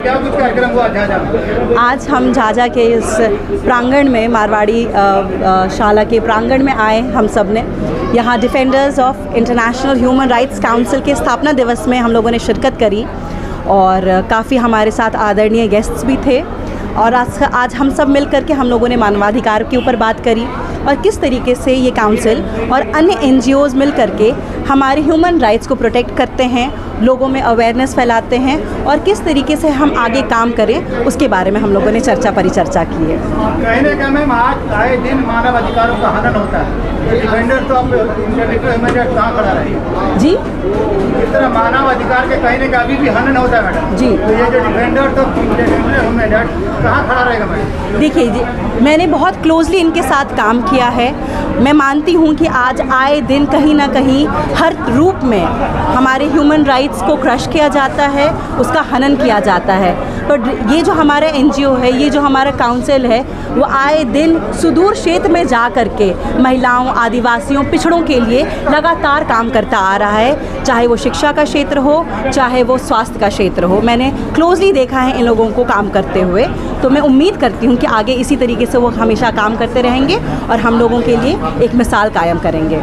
क्या कुछ कार्यक्रम हुआ झाझा में? आज हम झाझा के इस प्रांगण में, मारवाड़ी शाला के प्रांगण में आए हम सब ने। यहाँ defenders of international human rights council के स्थापना दिवस में हम लोगों ने शिरकत करी और काफ़ी हमारे साथ आदरणीय गेस्ट्स भी थे। और आज हम सब मिल कर के हम लोगों ने मानवाधिकार के ऊपर बात करी और किस तरीके से ये काउंसिल और अन्य NGOs मिल कर के हमारे ह्यूमन राइट्स को प्रोटेक्ट करते हैं, लोगों में अवेयरनेस फैलाते हैं और किस तरीके से हम आगे काम करें, उसके बारे में हम लोगों ने परिचर्चा की है। कहने का मैम, आज आए दिन मानव अधिकारों का हनन होता है, डिफेंडर तो अब कहाँ खड़ा रहे जी, इस तरह मानव अधिकार के कहने का अभी भी हनन होता है मैडम जी। तो ये जो डिफेंडर तो कहाँ खड़ा रहेगा मैडम? देखिए जी, मैंने बहुत क्लोजली इनके साथ काम किया है। मैं मानती हूँ कि आज आए दिन कहीं ना कहीं हर रूप में हमारे ह्यूमन राइट्स को क्रश किया जाता है, उसका हनन किया जाता है। पर ये जो हमारा NGO है, ये जो हमारा काउंसिल है, वो आए दिन सुदूर क्षेत्र में जा कर के महिलाओं, आदिवासियों, पिछड़ों के लिए लगातार काम करता आ रहा है, चाहे वो शिक्षा का क्षेत्र हो, चाहे वो स्वास्थ्य का क्षेत्र हो। मैंने क्लोजली देखा है इन लोगों को काम करते हुए, तो मैं उम्मीद करती हूँ कि आगे इसी तरीके से वो हमेशा काम करते रहेंगे और हम लोगों के लिए एक मिसाल कायम करेंगे।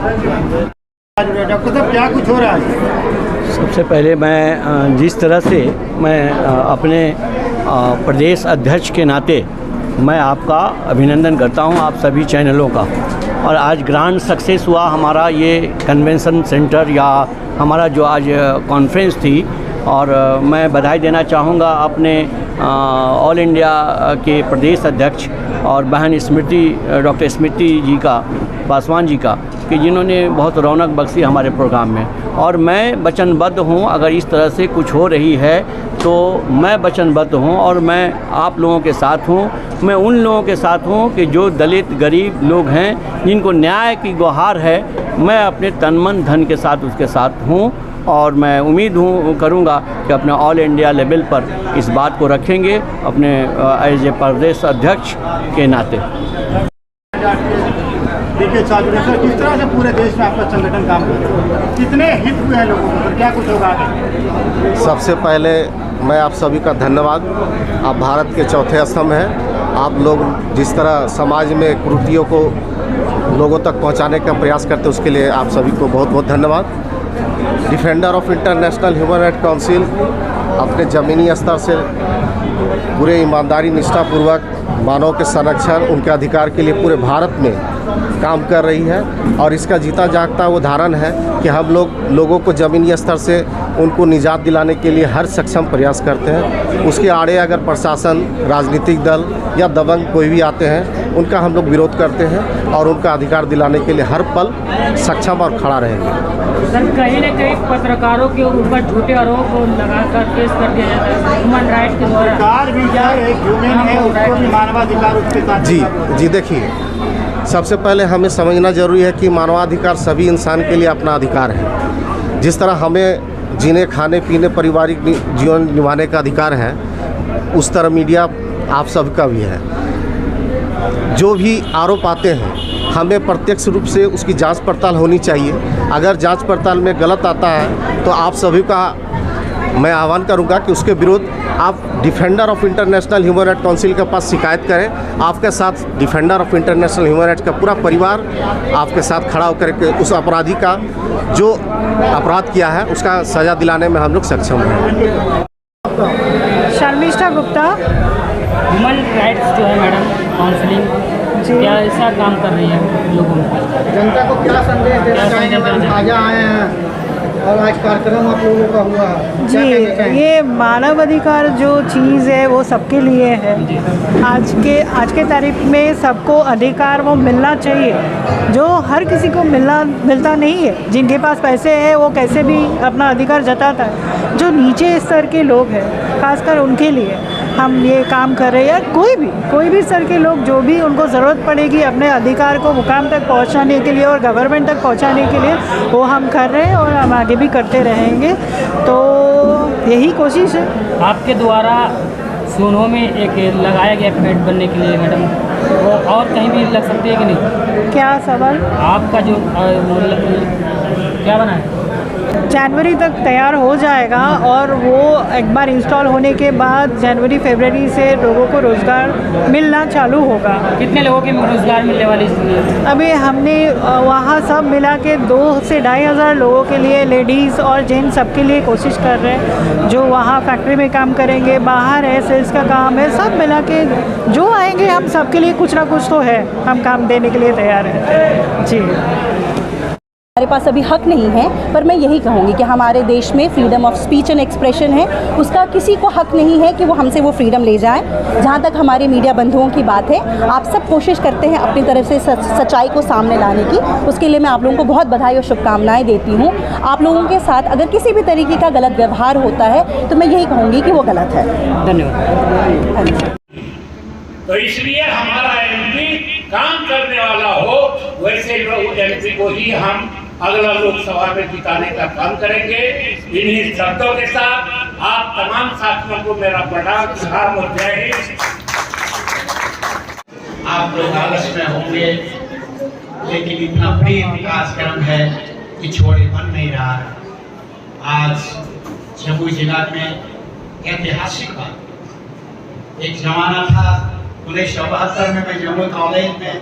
डॉक्टर साहब, क्या कुछ हो रहा है? सबसे पहले मैं जिस तरह से मैं अपने प्रदेश अध्यक्ष के नाते मैं आपका अभिनंदन करता हूं, आप सभी चैनलों का। और आज ग्रैंड सक्सेस हुआ हमारा ये कन्वेंशन सेंटर या हमारा जो आज कॉन्फ्रेंस थी। और मैं बधाई देना चाहूँगा अपने ऑल इंडिया के प्रदेश अध्यक्ष और बहन डॉक्टर स्मृति जी का, पासवान जी का, कि जिन्होंने बहुत रौनक बख्शी हमारे प्रोग्राम में। और मैं वचनबद्ध हूँ, अगर इस तरह से कुछ हो रही है तो मैं वचनबद्ध हूँ और मैं आप लोगों के साथ हूँ। मैं उन लोगों के साथ हूँ कि जो दलित गरीब लोग हैं, जिनको न्याय की गुहार है, मैं अपने तन मन धन के साथ उसके साथ हूँ। और मैं उम्मीद करूँगा कि अपने ऑल इंडिया लेवल पर इस बात को रखेंगे अपने एज ए प्रदेश अध्यक्ष के नाते। देखिए सर, किस तरह से पूरे देश में आपका संगठन काम कर रहा है, कितने हित हुए हैं लोगों को, क्या कुछ होगा आगे? सबसे पहले मैं आप सभी का धन्यवाद। आप भारत के चौथे स्तंभ हैं। आप लोग जिस तरह समाज में कुरीतियों को लोगों तक पहुंचाने का प्रयास करते हैं, उसके लिए आप सभी को बहुत बहुत धन्यवाद। Defender of international human right council अपने ज़मीनी स्तर से पूरे ईमानदारी, निष्ठापूर्वक मानव के संरक्षण, उनके अधिकार के लिए पूरे भारत में काम कर रही है। और इसका जीता जागता उदाहरण है कि हम लोगों को ज़मीनी स्तर से उनको निजात दिलाने के लिए हर सक्षम प्रयास करते हैं। उसके आड़े अगर प्रशासन, राजनीतिक दल या दबंग कोई भी आते हैं, उनका हम लोग विरोध करते हैं और उनका अधिकार दिलाने के लिए हर पल सक्षम और खड़ा रहेंगे। सर, कहीं न कहीं पत्रकारों के ऊपर झूठे आरोप लगाकर केस कर दिया जाता है ह्यूमन राइट्स के द्वारा। सरकार भी क्या एक ह्यूमन है, उसको भी मानवाधिकार उसके साथ। जी देखिए, सबसे पहले हमें समझना जरूरी है कि मानवाधिकार सभी इंसान के लिए अपना अधिकार है। जिस तरह हमें जीने, खाने, पीने, पारिवारिक जीवन निभाने का अधिकार है, उस तरह मीडिया आप सबका भी है। जो भी आरोप आते हैं, हमें प्रत्यक्ष रूप से उसकी जांच पड़ताल होनी चाहिए। अगर जांच पड़ताल में गलत आता है तो आप सभी का मैं आह्वान करूंगा कि उसके विरुद्ध आप defender of international human right council के पास शिकायत करें। आपके साथ defender of international human rights का पूरा परिवार आपके साथ खड़ा होकर के उस अपराधी का जो अपराध किया है उसका सज़ा दिलाने में हम लोग सक्षम हैं। शर्मिष्ठा गुप्ता, ह्यूमन राइट्स जो है मैडम काउंसलिंग क्या ऐसा काम कर रही है लोगों को, जनता को क्या संदेश देना चाहेंगे? ताज़ा आए हैं और आज कार्यक्रम आप लोगों का हुआ जी। ये मानव अधिकार जो चीज़ है वो सबके लिए है। आज के तारीख में सबको अधिकार वो मिलना चाहिए, जो हर किसी को मिलता नहीं है। जिनके पास पैसे है वो कैसे भी अपना अधिकार जताता है। जो नीचे स्तर के लोग हैं, खासकर उनके लिए हम ये काम कर रहे हैं। कोई भी स्तर के लोग, जो भी उनको ज़रूरत पड़ेगी अपने अधिकार को मुकाम तक पहुंचाने के लिए और गवर्नमेंट तक पहुंचाने के लिए, वो हम कर रहे हैं और हम आगे भी करते रहेंगे। तो यही कोशिश है। आपके द्वारा सोनो में एक लगाया गया पेड़ बनने के लिए मैडम, वो और कहीं भी लग सकती है कि नहीं? क्या सवाल? आपका जो क्या बना है? जनवरी तक तैयार हो जाएगा और वो एक बार इंस्टॉल होने के बाद जनवरी फरवरी से लोगों को रोज़गार मिलना चालू होगा। कितने लोगों के रोज़गार मिलने वाली इसमें? अभी हमने वहाँ सब मिला के 2 से 2,500 लोगों के लिए, लेडीज़ और जेंट्स सबके लिए कोशिश कर रहे हैं, जो वहाँ फैक्ट्री में काम करेंगे, बाहर है, सेल्स का काम है, सब मिला के जो आएंगे हम सबके लिए कुछ ना कुछ तो है, हम काम देने के लिए तैयार हैं जी। हमारे पास अभी हक नहीं है, पर मैं यही कहूँगी कि हमारे देश में freedom of speech and expression है, उसका किसी को हक नहीं है कि वो हमसे वो फ्रीडम ले जाए। जहाँ तक हमारे मीडिया बंधुओं की बात है, आप सब कोशिश करते हैं अपनी तरफ से सच्चाई को सामने लाने की, उसके लिए मैं आप लोगों को बहुत बधाई और शुभकामनाएँ देती हूँ। आप लोगों के साथ अगर किसी भी तरीके का गलत व्यवहार होता है तो मैं यही कहूँगी कि वो गलत है। धन्यवाद। तो इसलिए हमारा एमपी काम करने वाला हो, वैसे लोग एमपी को ही हम अगला लोकसभा में जिताने का काम करेंगे। इन्हीं शब्दों के साथ आप तमाम साथियों को मेरा प्रणाम, सलाम और जय हिंद। आप लोग आलस में होंगे, लेकिन इतना प्रिय विकास क्रम है कि छोड़े बन नहीं रहा है। आज जम्मू जिला में ऐतिहासिक बात, एक जमाना था 1972 में मैं जम्मू कॉलेज में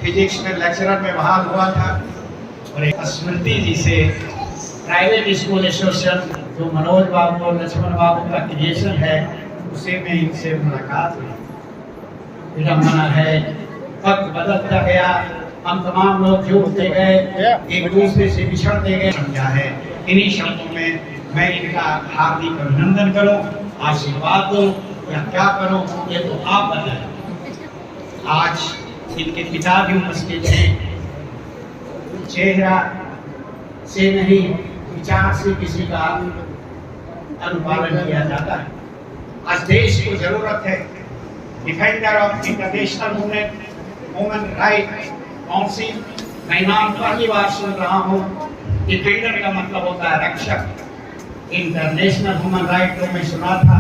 फिजिक्स में लेक्चरर में बहाल हुआ था और एक स्मृति जी से प्राइवेट स्कूल एसोसिएशन जो मनोज बाबू और लक्ष्मण बाबू का क्रिएशन है, उसे में इनसे मुलाकात हुई। विडम्बना है, वक्त बदलता गया, हम तमाम लोग जुड़ते गए, एक दूसरे से बिछड़ते गए। समझा है, इन्हीं शब्दों में मैं इनका हार्दिक अभिनंदन करूं, आशीर्वाद दूं या क्या करूं ये तो आप बताएं। आज इनके पिता भी उपस्थित हैं। चेहरा से नहीं, विचार से किसी का अनुपालन किया जाता है। आज देश को जरूरत है defender of international human right council. मैं नाम पहली बार सुन रहा हूँ। डिफेंडर का मतलब होता है रक्षक। इंटरनेशनल ह्यूमन राइट तो मैं सुना था,